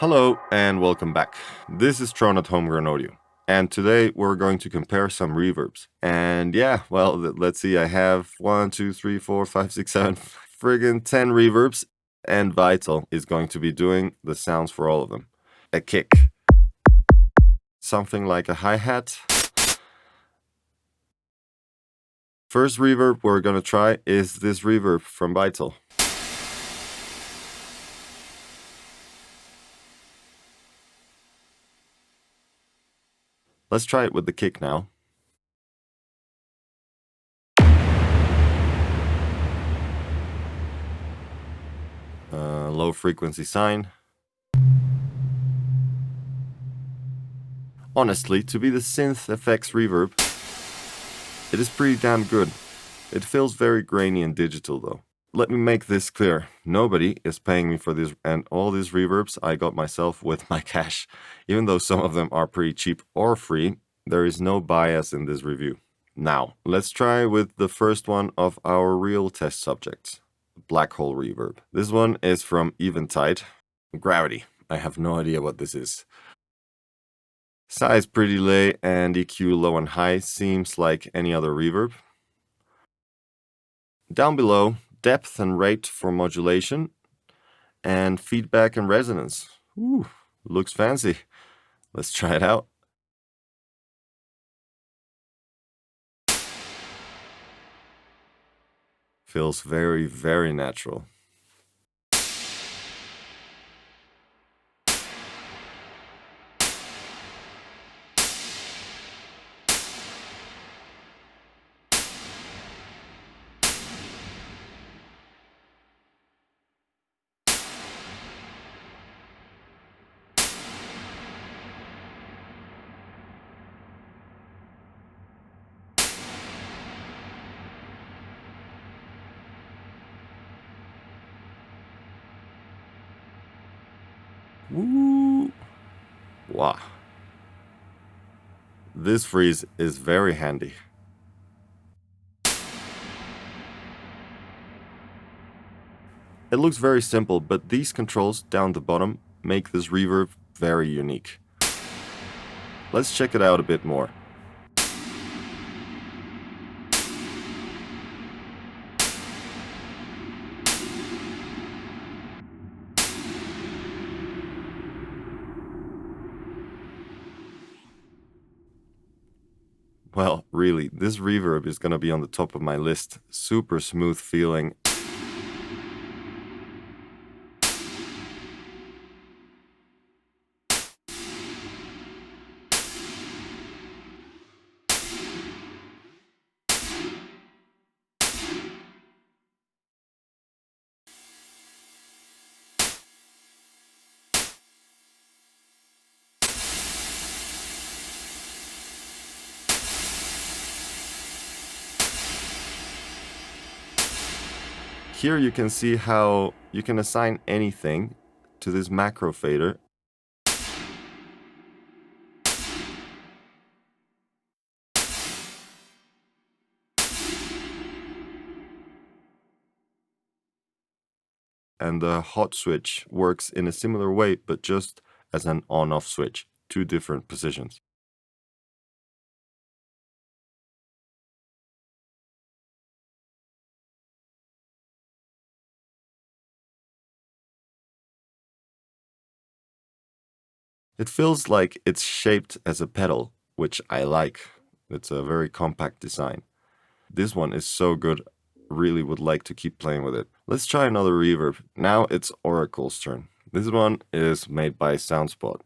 Hello and welcome back. This is Tron at Homegrown Audio. And today we're going to compare some reverbs. And yeah, well, let's see, I have 1, 2, 3, 4, 5, 6, 7, friggin' 10 reverbs. And Vital is going to be doing the sounds for all of them. A kick. Something like a hi-hat. First reverb we're gonna try is this reverb from Vital. Let's try it with the kick now. Low frequency sine. Honestly, to be the Synth FX reverb, it is pretty damn good. It feels very grainy and digital though. Let me make this clear. Nobody is paying me for this, and all these reverbs I got myself with my cash. Even though some of them are pretty cheap or free, there is no bias in this review. Now, let's try with the first one of our real test subjects. Blackhole reverb. This one is from Eventide. Gravity. I have no idea what this is. Size pretty lay and EQ low and high, seems like any other reverb. Down below, depth and rate for modulation, and feedback and resonance. Ooh, looks fancy. Let's try it out. Feels very, very natural. Woo! Wow. This freeze is very handy. It looks very simple, but these controls down the bottom make this reverb very unique. Let's check it out a bit more. Well, really, this reverb is gonna be on the top of my list. Super smooth feeling. Here you can see how you can assign anything to this macro fader. And the hot switch works in a similar way, but just as an on-off switch, two different positions. It feels like it's shaped as a pedal, which I like. It's a very compact design. This one is so good, really would like to keep playing with it. Let's try another reverb. Now it's Oracle's turn. This one is made by SoundSpot.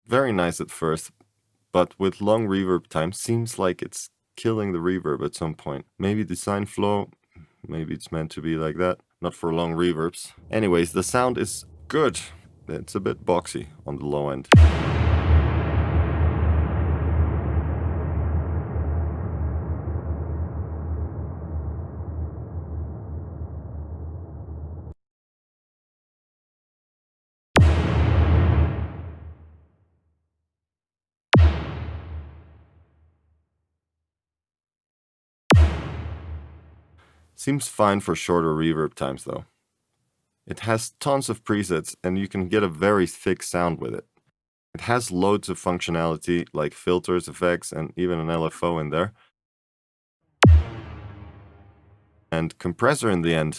Very nice at first, but with long reverb time seems like it's killing the reverb at some point. Maybe design flow, maybe it's meant to be like that, not for long reverbs. Anyways, the sound is good. It's a bit boxy on the low end. Seems fine for shorter reverb times though. It has tons of presets and you can get a very thick sound with it. It has loads of functionality like filters, effects, and even an LFO in there. And compressor in the end.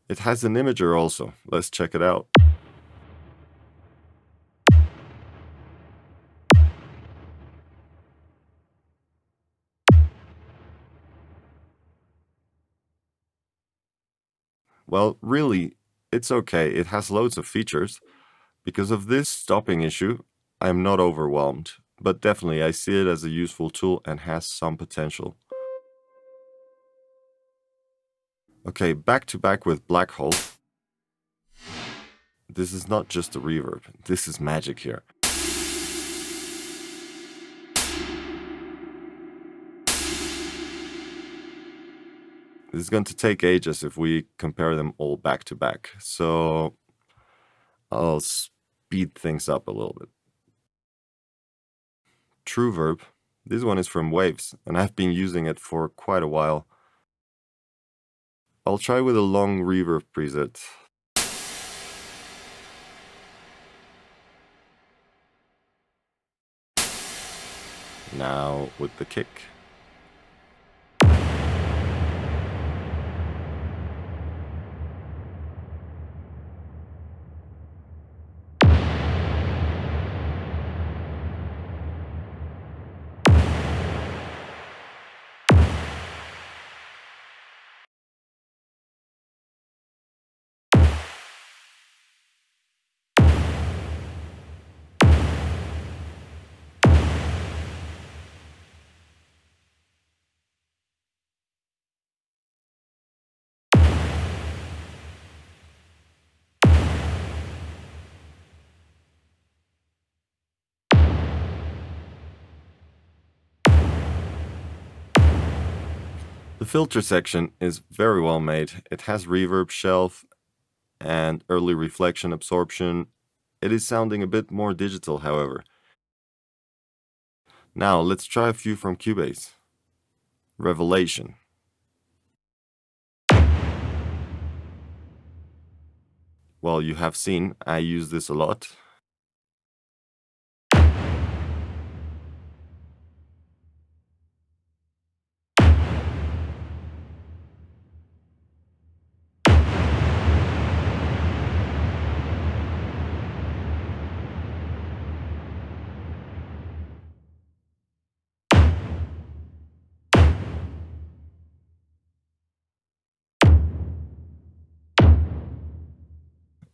It has an imager also. Let's check it out. Well, really, it's okay. It has loads of features. Because of this stopping issue, I'm not overwhelmed. But definitely, I see it as a useful tool and has some potential. Okay, back to back with Blackhole. This is not just a reverb. This is magic here. This is going to take ages if we compare them all back to back. So I'll speed things up a little bit. TrueVerb. This one is from Waves, and I've been using it for quite a while. I'll try with a long reverb preset. Now with the kick. The filter section is very well made. It has reverb shelf and early reflection absorption. It is sounding a bit more digital, however. Now let's try a few from Cubase. Revelation. Well, you have seen, I use this a lot.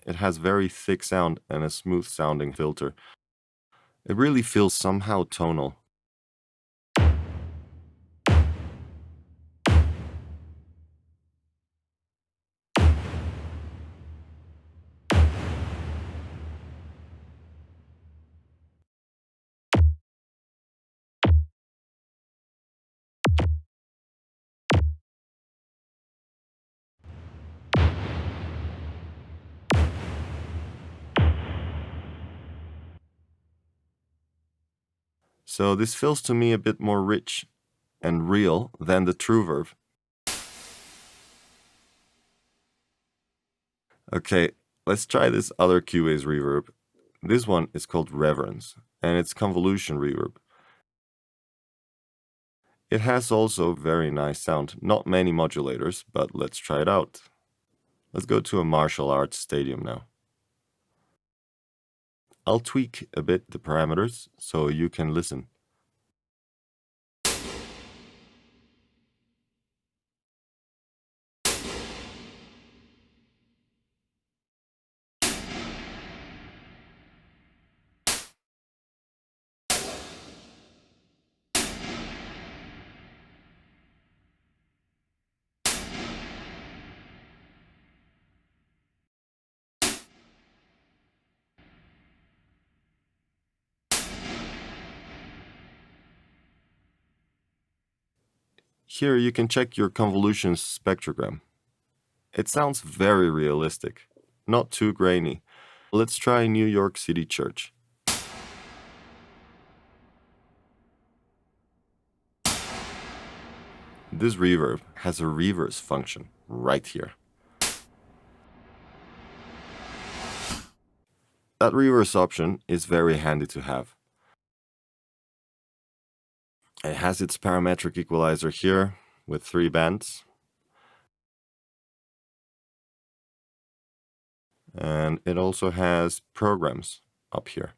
It has very thick sound and a smooth sounding filter. It really feels somehow tonal. So this feels to me a bit more rich and real than the TrueVerb. Okay, let's try this other Cubase reverb. This one is called Reverence, and it's convolution reverb. It has also very nice sound, not many modulators, but let's try it out. Let's go to a martial arts stadium now. I'll tweak a bit the parameters so you can listen. Here you can check your convolution spectrogram. It sounds very realistic, not too grainy. Let's try New York City Church. this reverb has a reverse function right here. That reverse option is very handy to have. It has its parametric equalizer here with 3 bands. And it also has programs up here.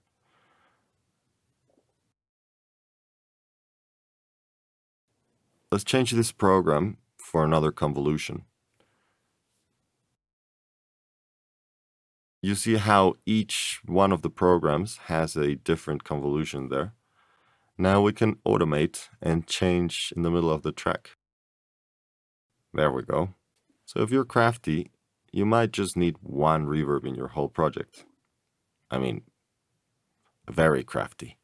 Let's change this program for another convolution. You see how each one of the programs has a different convolution there. Now we can automate and change in the middle of the track. There we go. So if you're crafty, you might just need one reverb in your whole project. I mean, very crafty.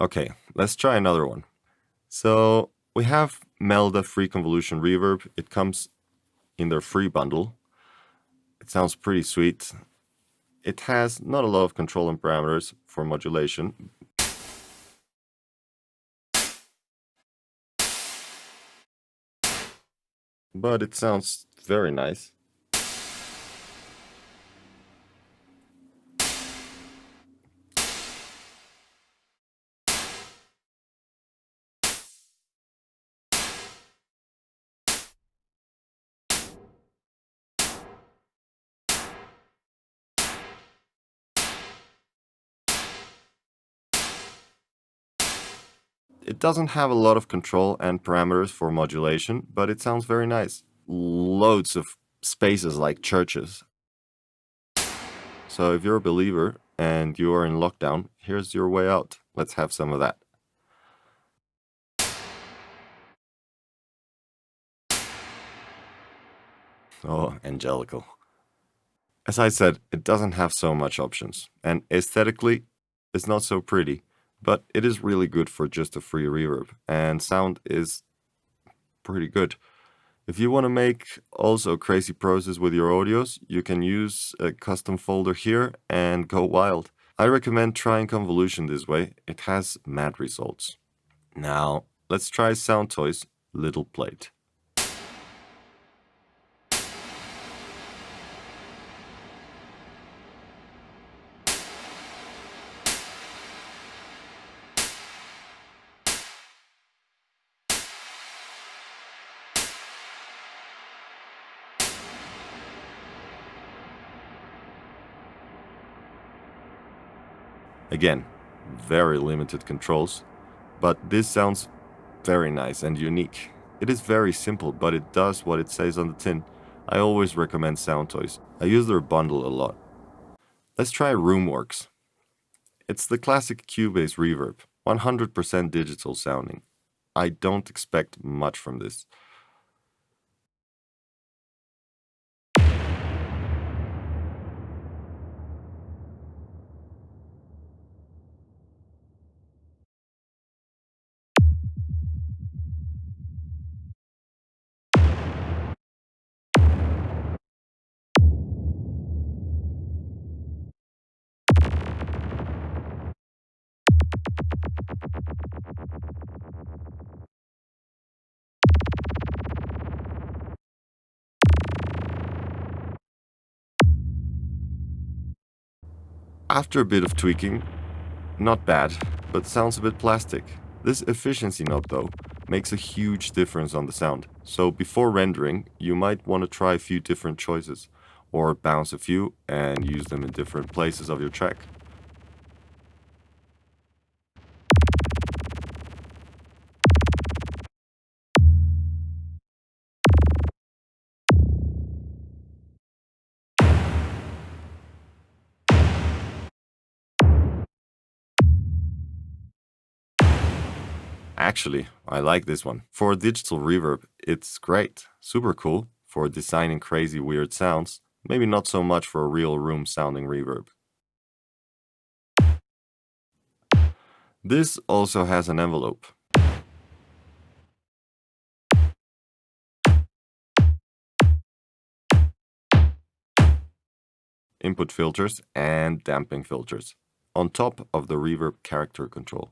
Okay, let's try another one. So we have Melda Free Convolution Reverb. It comes in their free bundle. It sounds pretty sweet. It has not a lot of control and parameters for modulation. But it sounds very nice. It doesn't have a lot of control and parameters for modulation, but it sounds very nice. Loads of spaces like churches. So if you're a believer and you are in lockdown, here's your way out. Let's have some of that. Oh, angelical. As I said, it doesn't have so much options, and aesthetically, it's not so pretty, but it is really good for just a free reverb, and sound is pretty good. If you want to make also crazy process with your audios, you can use a custom folder here and go wild. I recommend trying convolution this way. It has mad results. Now, let's try Soundtoys Little Plate. Again, very limited controls, but this sounds very nice and unique. It is very simple, but it does what it says on the tin. I always recommend Soundtoys. I use their bundle a lot. Let's try RoomWorks. It's the classic Cubase reverb, 100% digital sounding. I don't expect much from this. After a bit of tweaking, not bad, but sounds a bit plastic. This efficiency knob though makes a huge difference on the sound. So before rendering, you might want to try a few different choices, or bounce a few and use them in different places of your track. Actually, I like this one. For a digital reverb, it's great. Super cool for designing crazy weird sounds. Maybe not so much for a real room sounding reverb. This also has an envelope. Input filters and damping filters on top of the reverb character control.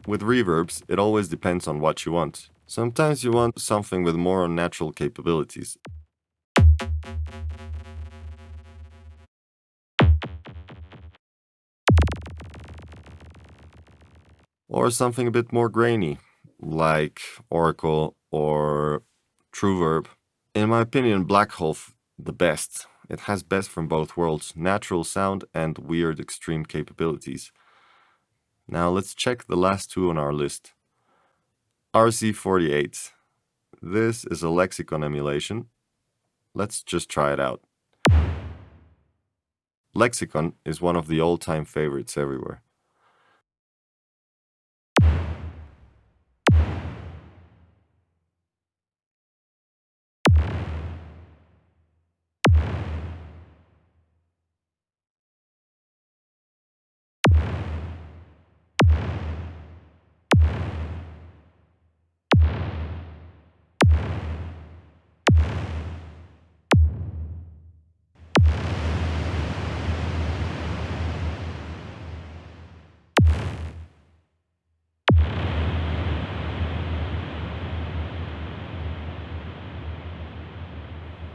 With reverbs, it always depends on what you want. Sometimes you want something with more natural capabilities. Or something a bit more grainy, like Oracle or TrueVerb. In my opinion, Blackhole the best. It has best from both worlds, natural sound and weird extreme capabilities. Now let's check the last two on our list. RC48. This is a lexicon emulation. Let's just try it out. Lexicon is one of the all-time favorites everywhere.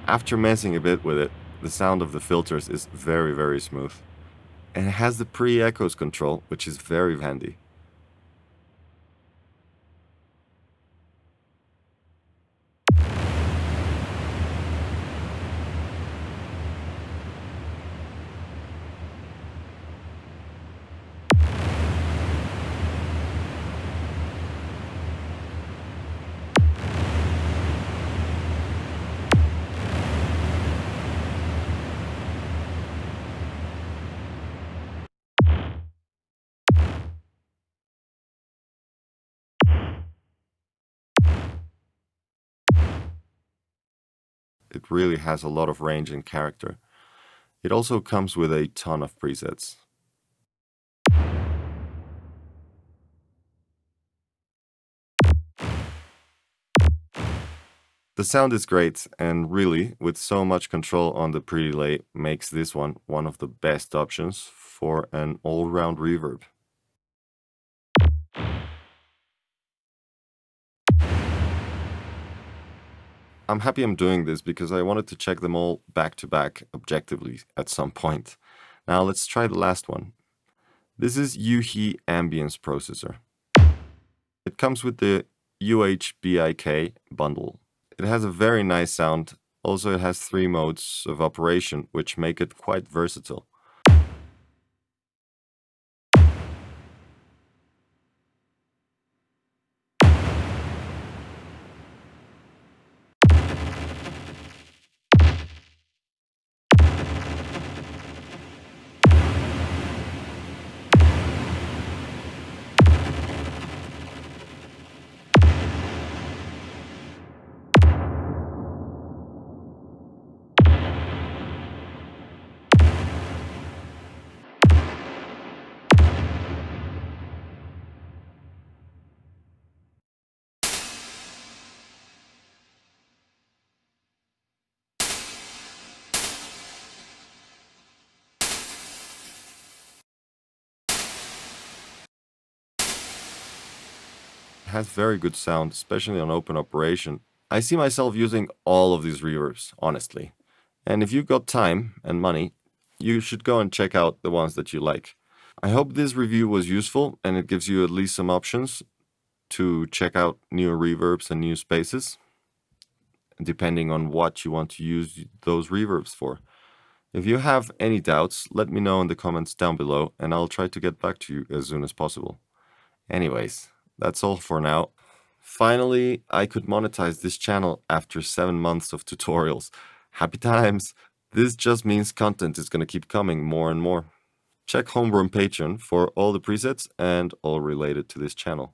After messing a bit with it, the sound of the filters is very, very smooth. And it has the pre-echoes control, which is very handy. It really has a lot of range and character. It also comes with a ton of presets. The sound is great, and really, with so much control on the pre-delay, makes this one of the best options for an all-round reverb. I'm happy I'm doing this because I wanted to check them all back to back objectively at some point. Now let's try the last one. This is UHBIK Ambience Processor. It comes with the UHBIK bundle. It has a very nice sound. Also, it has 3 modes of operation, which make it quite versatile. It has very good sound, especially on open operation. I see myself using all of these reverbs, honestly. And if you've got time and money, you should go and check out the ones that you like. I hope this review was useful and it gives you at least some options to check out new reverbs and new spaces, depending on what you want to use those reverbs for. If you have any doubts, let me know in the comments down below and I'll try to get back to you as soon as possible. Anyways, that's all for now. Finally, I could monetize this channel after 7 months of tutorials. Happy times! This just means content is gonna keep coming more and more. Check Homegrown Patreon for all the presets and all related to this channel.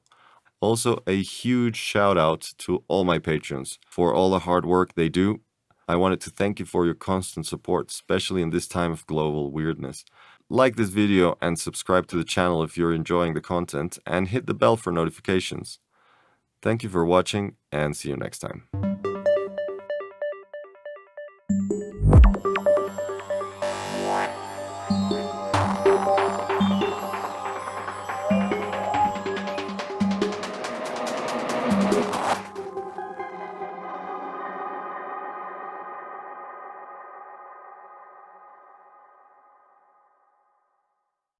Also, a huge shout out to all my patrons for all the hard work they do. I wanted to thank you for your constant support, especially in this time of global weirdness. Like this video and subscribe to the channel if you're enjoying the content, and hit the bell for notifications. Thank you for watching and see you next time.